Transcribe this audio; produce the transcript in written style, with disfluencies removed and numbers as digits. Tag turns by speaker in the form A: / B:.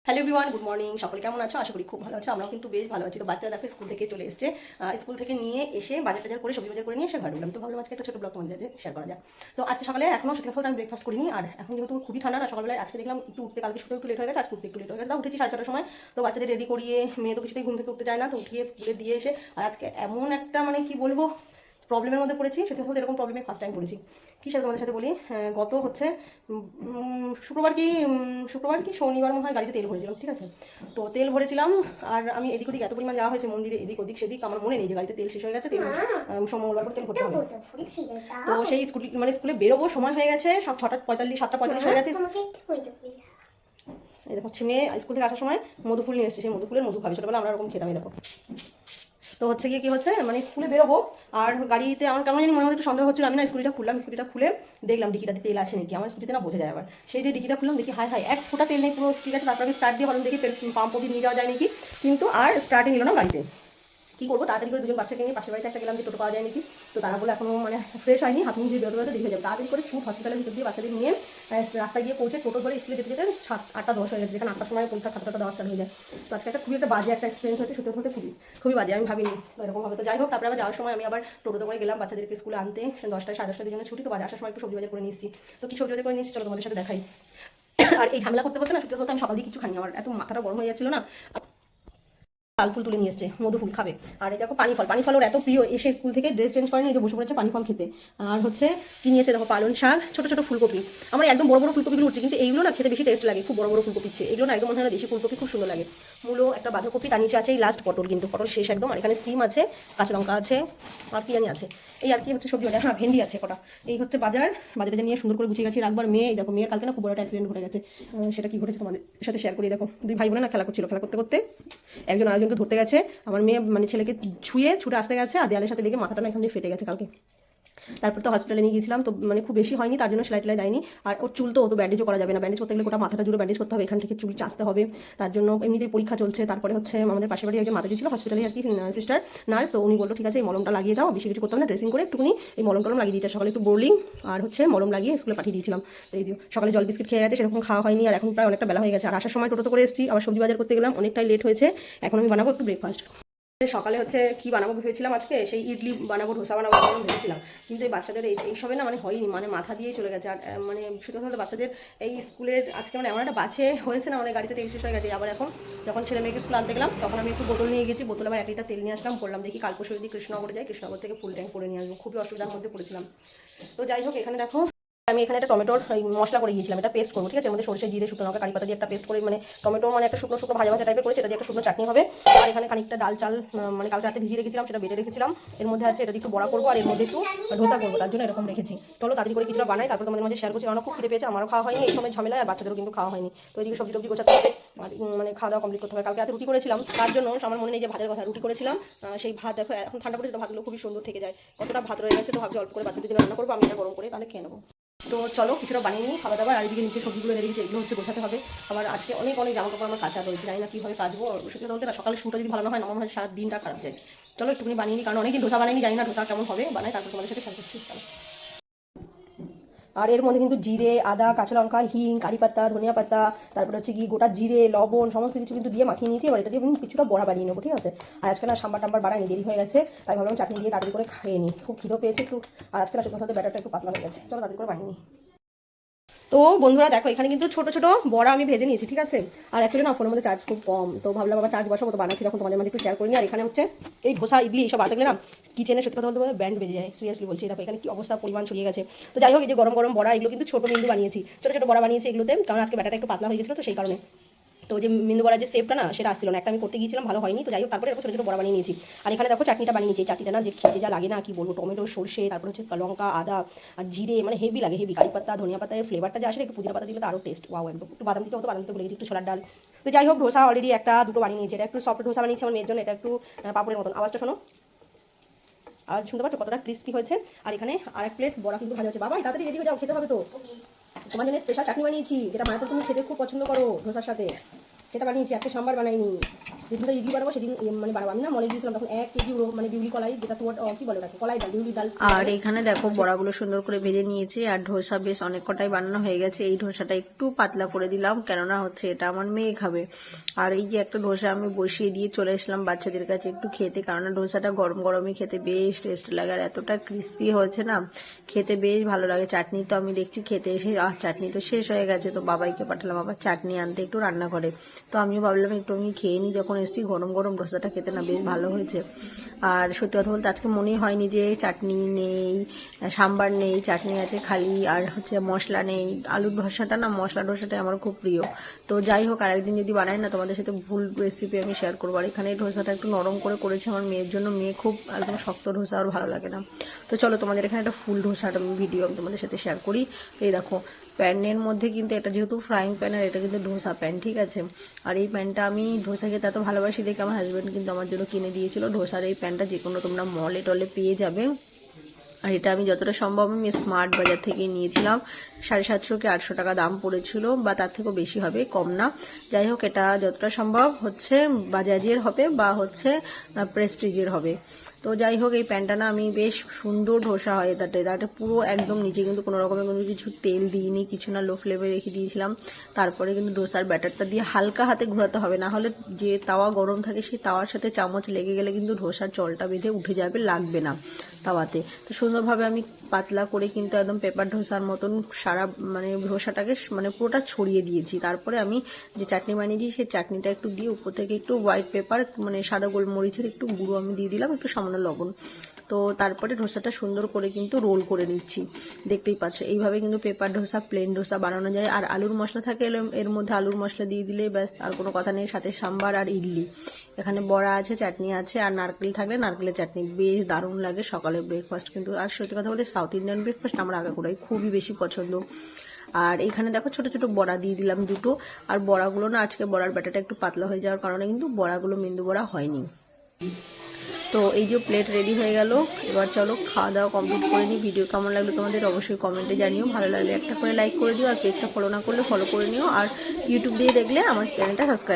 A: Hello everyone, good morning. সকলে কেমন আছো? আশা করি খুব ভালো আছো। আমরাও কিন্তু বেশ ভালো আছি। তো বাচ্চারা দেখো স্কুল থেকে চলে এসেছে। স্কুল থেকে নিয়ে এসে বাজার টাজার করে সবজি বাজার করে নিয়ে এসে ঘরে ঢুকলাম। তো ভাবলাম আজকে একটা ছোটো ব্লগ তোমাদের সাথে শেয়ার করা যায়। তো আজকে সকালে এখনো সত্যি কথা বলতে আমি ব্রেকফাস্ট করিনি। আর এখন যেহেতু খুবই ঠান্ডা না, সকালবেলায় আজকে দেখলাম একটু উঠতে, কালকে শুতে একটু লেট হয়ে গেছে, আজকে উঠতে একটু লেট হয়ে গেছে। উঠেছি 6:30টার সময়। তো বাচ্চাদের রেডি করিয়ে, মেয়ে তো কিছুতেই ঘুম থেকে উঠতে চায় না, তো উঠিয়ে স্কুলে দিয়ে এসে আর আজকে এমন একটা মানে কি বলবো প্রবলেমের মধ্যে পড়েছি। সত্যি বলতে এরকম প্রবলেমে ফার্স্ট টাইম পড়েছি। কী সাথে তোমাদের সাথে বলি, গত হচ্ছে শুক্রবার কি শনিবার মনে হয় গাড়িতে তেল ভরেছিলাম, ঠিক আছে। তো তেল ভরেছিলাম আর আমি এদিক ওদিক এত পরিমাণ যাওয়া হয়েছে মন্দিরে, এদিক ওদিক সেদিক, আমার মনে নেই যে গাড়িতে তেল শেষ হয়ে গেছে, তেল মঙ্গলবার করে তেল ভরতে হবে। তো সেই স্কুলে বেরোবো সময় হয়ে গেছে 6:45, 7:45 হয়ে গেছে। এই দেখো মেয়ে স্কুল থেকে আসার সময় মধুফুল নিয়ে এসেছে, সেই মধুফুলের মধু খাবে, ছোটবেলা আমরা এরকম খেতাম। দেখো তো হচ্ছে গিয়ে কি হচ্ছে, মানে স্কুলে বেরোবো আর গাড়িতে আমার কেমন জানি মনে মধ্যে একটু সন্দেহ হচ্ছিল। আমি না স্কুটিটা খুলে দেখলাম ডিকিটাতে তেল আছে নাকি, আমার স্কুটিতে না বোঝা যায়। আবার সেই যে ডিকিটা খুললাম, দেখি হাই এক ফোঁটা তেল নেই পুরো স্কুটি আছে। তারপর আমি স্টার্ট দিয়ে ভাবলাম দেখি পাম্প অব্দি নিয়ে যাওয়া যায় নাকি, কিন্তু আর স্টার্টে নিল না গাড়িতে। কী করবো, তাড়াতাড়ি করে দুজন বাচ্চাকে নিয়ে পাশের বাড়িতে একটা গেলাম যে টোটো পাওয়া যায় নাকি। তো তারা বলে এখনো মানে ফ্রেশ হয়নি, হাত মুখ দিয়ে বেরোতে দেরি হয়ে যাবে। তাড়াতাড়ি করে ছুট হসপিটালের ভিতর দিয়ে বাচ্চাদের নিয়ে রাস্তায় গিয়ে পৌঁছে টোটো ধরে স্কুলে যেতে যেতে 8:10 হয়ে গেছে, যেখানে 8টার সময় পরীক্ষা খাতাটা দেওয়া স্টার্ট হয়ে যায়। তো আজকে খুবই একটা বাজে একটা এক্সপিরিয়েন্স হচ্ছে, সত্যি বলতে খুবই বাজে। আমি ভাবিনি এরকম হবে। তো যাই হোক, তারপরে আবার যাওয়ার সময় আমি আবার টোটোতে করে গেলাম বাচ্চাদেরকে স্কুলে আনতে। 10টায় 10:30টার দিকে ছুটি, তো বাজে আসার সময় একটু সবজি বাজার করে নিয়েছি। তো কি সবজি বাজার করে নিয়েছি চলো তোমাদের সাথে দেখাই। আর এই ঝামেলা করতে করতে না সত্যি বলতে আমি সকাল দিয়ে কিছু খাইনি, আমার এত মাথাটা গরম হয়ে যাচ্ছিল না। লাল ফুল তুলে নিয়ে এসছে, মধুফুল খাবে। আর এই দেখো পানি ফল ওর এত প্রিয়, এসে স্কুল থেকে ড্রেস চেঞ্জ করেনি, এই যে বসে পড়েছে পানি ফল খেতে। আর হচ্ছে কি নিয়েছে দেখো, পালং শাক, ছোটো ছোটো ফুলকপি। আমার একদম বড় বড় ফুলকপিগুলো উঠছে, কিন্তু এইগুলো না খেতে বেশি টেস্ট লাগে, খুব বড় বড় ফুলকপি ইচ্ছে। এগুলো না একদম মনে হয় না দেশি ফুলকপি, খুব সুন্দর লাগে। মূলো, একটা বাঁধাকপি, তার নিচে আছে এই লাস্ট পটল, কিন্তু পটল শেষ একদম। আর এখানে সিম আছে, কাঁচা লঙ্কা আছে, আর কি জানি আছে। এই আর কি হচ্ছে সবজি বাজার, হ্যাঁ ভেন্ডি আছে কটা। এই হচ্ছে বাজারে নিয়ে সুন্দর করে গুছিয়ে গেছি রাখবার। মেয়ে দেখো, মেয়ের কালকে না খুব বড় একটা অ্যাক্সিডেন্ট ঘটে গেছে। সেটা কি ঘটেছে তোমাদের সাথে শেয়ার করি। দেখো দুই ভাই বোনে না খেলা করতে করতে একজন আরেকজনকে ধরতে গেছে। আমার মেয়ে মানে ছেলেকে ছুটে আসতে গেছে আর দেয়ালের সাথে লেগে মাথাটা না এখান দিয়ে ফেটে গেছে কালকে। তারপর তো হসপিটালে নিয়ে গিয়েছিলাম, তো মানে খুব বেশি হয়নি, তার জন্য সেলাই টেলাই দেয়নি। আর ওর চুল তো ব্যান্ডেজও করা যাবে না, ব্যান্ডেজ করতে গেলে গোটা মাথাটা জুড়ে ব্যান্ডেজ করতে হবে, এখান থেকে চুল চাঁচতে হবে। তার জন্য এমনিতেই পরীক্ষা চলছে। তারপরে হচ্ছে আমাদের পাশের বাড়ি একজন মাতাজি ছিল হসপিটালে আর কি, সিস্টার নার্স, তো উনি বললো ঠিক আছে এই মলমটা লাগিয়ে দাও, বেশি কিছু করতে হবে না, ড্রেসিং করে একটুখানি এই মলম লাগিয়ে দিয়েছে। সকালে একটু বোরলিং আর হচ্ছে মলম লাগিয়ে স্কুলে পাঠিয়ে দিয়েছিলাম। এই যে সকালে জল বিস্কিট খেয়ে গেছে, সেরকম খাওয়া হয়নি। আর এখন প্রায় অনেকটা বেলা হয়ে গেছে। আর আসার সময় টোটো করে এসেছি, আবার সবজি বাজার করতে গেলাম, অনেকটাই লেট হয়েছে। এখন আমি বানাবো একটু ব্রেকফাস্ট। সকালে হচ্ছে কি বানাবো ভেবেছিলাম, আজকে সেই ইডলি বানাবো, ধোসা বানাবো ভেবেছিলাম, কিন্তু এই বাচ্চাদের এইসবে না মানে হয়নি, মানে মাথা দিয়েই চলে গেছে। আর মানে শুধু হলে বাচ্চাদের এই স্কুলের আজকে মানে এমন একটা বাছে হয়েছে না, মানে গাড়িতে তেল শেষ হয়ে গেছে। আবার এখন যখন ছেলে মেয়েকে স্কুল আনতে গেলাম, তখন আমি একটু বোতল নিয়ে গেছি, বোতল আবার 1 লিটার তেল নিয়ে আসলাম। বললাম দেখি কাল পরশু যদি কৃষ্ণনগরে যাই, কৃষ্ণনগর থেকে ফুল ট্যাঙ্ক করে নিয়ে আসবো। খুবই অসুবিধার মধ্যে পড়েছিলাম। তো যাই হোক, এখানে দেখো আমি এখানে একটা টমেটোর মশলা করে গিয়েছিলাম, এটা পেস্ট করবো, ঠিক আছে। এর মধ্যে সরষে, জিরে, শুকনো লঙ্কা, কারি পাতা দিয়ে একটা পেস্ট করে, মানে টমেটো মানে একটা শুকনো ভাজা টাইপের করেছে, এটা দিয়ে একটা শুকনো চাটনি হবে। আর এখানে খানিকটা ডাল চাল মানে কালকে রাতে ভিজিয়ে রেখেছিলাম, সেটা বেটে রেখেছিলাম। এর মধ্যে আছে এটা দিয়ে একটু বড়া করবো, আর এর মধ্যে একটু ধোসা করবো, তার জন্য এরকম রেখেছি। চলো তাড়াতাড়ি করে কিছুটা বানাই, তারপর তোমাদের মাঝে শেয়ার করছি। আমার খুব খিদে পেয়েছে, আমারও খাওয়া হয়নি এই সময় ঝামেলা, আর বাচ্চাদেরও কিন্তু খাওয়া হয়নি। তো এদিকে সবজি টবজি গোছাতে হবে, আর মানে খাওয়া দাওয়া কমপ্লিট করতে হবে। কালকে রাতে রুটি করেছিলাম, তার জন্য আমার মনে নেই যে ভাতের কথা, রুটি করেছিলাম। সেই ভাত দেখো এখন ঠান্ডা পড়েছে, তো ভাতগুলো খুবই সুন্দর থেকে যায়। কতটা ভাত রয়ে গেছে, তো ভাবছি অল্প করে বাচ্চাদের জন্য রান্না করবো, আমি এটা গরম করে তাহলে খেয়ে নেবো। তো চলো কিছুটা বানিয়ে নিই খাওয়া দাওয়ার। আর এদিকে নিচে সবজিগুলো রেখেছি, এগুলো হচ্ছে গোছাতে হবে। আবার আজকে অনেক জামা কাপড় আমার কাঁচা রয়েছে, জানি না কীভাবে কাচবো। সেটা বলতে না, সকালে শুটা যদি ভালো না হয়, আমার হয় সারা দিনটা খারাপ যায়। চলো একটুখানি বানিয়ে নিই, কারণ অনেকদিন ধোসা বানাইনি, জানি না ধোসা কেমন হবে, বানাই তারপর তোমাদের সাথে শেয়ার করছি। চলো। আর এর মধ্যে কিন্তু জিরে, আদা, কাঁচা লঙ্কা, হিং, কারি পাতা, ধনিয়া পাতা, তারপরে হচ্ছে কি গোটা জিরে, লবণ সমস্ত কিছু কিন্তু দিয়ে মাখিয়ে নিয়েছি। এবার এটা দিয়ে কিছুটা বড়া বানিয়ে নেবো, ঠিক আছে। আর আজকে না সাম্বার টাম্বার বাড়াইনি, দেরি হয়ে গেছে, তাই ভাবলাম চাটনি দিয়ে তাড়াতাড়ি করে খেয়ে নিই। খুব খিদে পেয়েছে একটু, আর আজকে না শুকনো সাথে ব্যাটারটা একটু পাতলা হয়ে গেছে। চলো তাড়াতাড়ি করে বানিয়ে নিই। তো বন্ধুরা দেখো, এখানে কিন্তু ছোট ছোট বড়া আমি ভেজে নিয়েছি, ঠিক আছে। আর অ্যাকচুয়ালি না ফোনের মধ্যে চার্জ খুব কম, তো ভাবলাম আবার চার্জ বসাবো, তো বানাচ্ছি যখন তোমাদের মাঝে একটু শেয়ার করি। আর এখানে হচ্ছে এই ধোসা, ইডলি এইসব বানাতে গেলে না কিচেনে সত্যি কথা বলতে ব্যান্ড বেজে যায়, সিরিয়াসলি বলছি। দেখো এখানে কি অবস্থা, পরিমাণ ছড়িয়ে গেছে। তো যাই হোক, এই যে গরম গরম বড়া, এগুলো কিন্তু ছোট মেন্দু বানিয়েছি, ছোট ছোট বড়া বানিয়েছি এগুলোতে, কারণ আজকে ব্যাটারটা একটু পাতলা হয়ে গেছিলো, তো সেই কারণে। তো যে মেন্দু বড়ার যে শেপটা না, সেটা আসছিল না, একটা আমি করতে গিয়েছিলাম, ভালো হয়নি। তো যাই হোক, তারপরে এরকম ছোটো ছোটো বড়া বানিয়ে নিয়েছি। আর এখানে দেখো চাটনিটা বানিয়ে নিয়েছি, চাটনিটা না যে খেতে যা লাগে না কি বলবো, টমেটো, সরষে, তারপর হচ্ছে লঙ্কা, আদা আর জিরে, মানে হেভি লাগে, হেভি। কারি পাতা, ধনিয়া পাতা, এর ফ্লেভারটা যে আসে, একটু পুদিনা পাতা দিলে তো আরও টেস্ট, ওয়াও একদম। একটু বাদাম দিতে হতো, বাদাম দিতে ভুলে গেছি, একটু ছোলার ডাল। তো যাই হোক, ধোসা অলরেডি দুটো বানিয়ে নিয়েছি। এটা একটু সফট ধোসা বানিয়েছি আমার মেয়ের জন্য, এটা একটু পাপড়ের মতন। আওয়াজটা শোনো, আওয়াজ শুনতে পাচ্ছ কতটা ক্রিস্পি হয়েছে। আর এখানে আরেক প্লেট বড়া কিন্তু ভাজা হচ্ছে। বাবা তাড়াতাড়ি রেডি হয়ে যাও, খেতে হবে তো। তোমার জন্য স্পেশাল চাটনি বানিয়েছি, যেটা মায়ের তুমি খেতে খুব পছন্দ করো ধোসার সাথে, সেটা বানিয়েছি, একটা সাম্বার বানাইনি। যেদিনটা ইডলি বানাবো সেদিন মানে বানাবো। আমি না মনে দিয়েছিলাম তখন 1 কেজি মানে বিউলি কলাই, যেটা তোমার কি বলে ওটাকে, কলাই ডাল, বিউলি ডাল।
B: আর এখানে দেখো বড়াগুলো সুন্দর করে ভেজে নিয়েছি, আর ধোসা বেশ অনেক কটাই বানানো হয়ে গেছে। এই ধোসাটা একটু পাতলা করে দিলাম, কেননা হচ্ছে এটা আমার মেয়ে খাবে। আর এই যে একটা ধোসা আমি বসিয়ে দিয়ে চলে এসলাম বাচ্চাদের কাছে একটু খেতে, কেননা ধোসাটা গরম গরমই খেতে বেশ টেস্ট লাগে, আর এতটা ক্রিস্পি হয়েছে না, খেতে বেশ ভালো লাগে। চাটনি তো আমি দেখছি খেতে এসে চাটনি তো শেষ হয়ে গেছে, তো বাবাইকে পাঠালাম আবার চাটনি আনতে একটু রান্না করে। তো আমিও ভাবলাম একটু আমি খেয়ে নিই, যখন এসেছি গরম গরম ধোসাটা খেতে না বেশ ভালো হয়েছে। আর সত্যি কথা বলতে আজকে মনেই হয়নি যে চাটনি নেই, সাম্বার নেই, চাটনি আছে খালি, আর হচ্ছে মশলা নেই। আলুর ধোসাটা না, মশলা ধোসাটা আমার খুব প্রিয়। তো যাই হোক, আরেকদিন যদি বানাই না তোমাদের সাথে ভুল রেসিপি আমি শেয়ার করবো। আর এখানে ধোসাটা একটু নরম করে করেছে আমার মেয়ের জন্য, মেয়ে খুব একদম শক্ত ধোসা আর ভালো লাগে না। তো চলো তোমাদের এখানে একটা ফুল ধোসাটা ভিডিও আমি তোমাদের সাথে শেয়ার করি। এই দেখো প্যানের মধ্যে কিন্তু এটা যেহেতু ফ্রাইং প্যান, আর এটা কিন্তু ধোসা প্যান, ঠিক আছে। আর এই প্যানটা আমি ধোসা খেতে এত ভালোবাসি দেখে আমার হাজব্যান্ড কিন্তু আমার জন্য কিনে দিয়েছিল। ধোসার এই প্যানটা যে কোনো তোমরা মলে টলে পেয়ে যাবে। আর এটা আমি যতটা সম্ভব আমি স্মার্ট বাজার থেকে নিয়েছিলাম, 750 কি 800 টাকা দাম পড়েছিল, বা তার থেকেও বেশি হবে, কম না। যাই হোক, এটা যতটা সম্ভব হচ্ছে বাজাজের হবে বা হচ্ছে প্রেস্টিজের হবে। তো যাই হোক, এই প্যানটা না আমি বেশ সুন্দর ধোসা হয় তাতে পুরো একদম নিচে কিন্তু কোনো রকমের কোনো কিছু তেল দিইনি, কিছু না, লো ফ্লেমে রেখে দিয়েছিলাম। তারপরে কিন্তু ধোসার ব্যাটারটা দিয়ে হালকা হাতে ঘোরাতে হবে, না হলে যে তাওয়া গরম থাকে সেই তাওয়ার সাথে চামচ লেগে গেলে কিন্তু ধোসার জলটা বেঁধে উঠে যাবে, লাগবে না তাওয়াতে। তো সুন্দরভাবে আমি পাতলা করে কিন্তু একদম পেপার ধোসার মতন সারা মানে ধোসাটাকে মানে পুরোটা ছড়িয়ে দিয়েছি। তারপরে আমি যে চাটনি বানিয়েছি সেই চাটনিটা একটু দিয়ে উপর থেকে একটু হোয়াইট পেপার মানে সাদা গোলমরিচের একটু গুঁড়ো আমি দিয়ে দিলাম, একটু সামান্য লবণ। তো তারপরে ধোসাটা সুন্দর করে কিন্তু রোল করে নিচ্ছি, দেখতেই পাচ্ছ। এইভাবে কিন্তু পেপার ধোসা, প্লেন ধোসা বানানো যায়। আর আলুর মশলা থাকে এর মধ্যে, আলুর মশলা দিয়ে দিলে ব্যাস আর কোনো কথা নেই। সাথে সাম্বার আর ইডলি, এখানে বড়া আছে, চাটনি আছে, আর নারকেল থাকলে নারকেলের চাটনি, বেশ দারুণ লাগে সকালের ব্রেকফাস্ট কিন্তু। আর সত্যি কথা বলতে সাউথ ইন্ডিয়ান ব্রেকফাস্ট আমার আগাগোড়াই খুবই বেশি পছন্দ। আর এখানে দেখো ছোট ছোট বড়া দিয়ে দিলাম দুটো। আর বড়াগুলো না আজকে বড়ার ব্যাটারটা একটু পাতলা হয়ে যাওয়ার কারণে কিন্তু বড়াগুলো মেন্দু বড়া হয়নি। তো এই যে প্লেট রেডি হয়ে গেল, এবার চলো খাওয়া দাওয়া কমপ্লিট করে নিই। ভিডিও কেমন লাগলো তোমাদের অবশ্যই কমেন্টে জানিও, ভালো লাগলে একটা করে লাইক করে দিও, আর পেজটা ফলো না করলে ফলো করে নিও, আর ইউটিউব দিয়ে দেখলে আমার চ্যানেলটা সাবস্ক্রাইব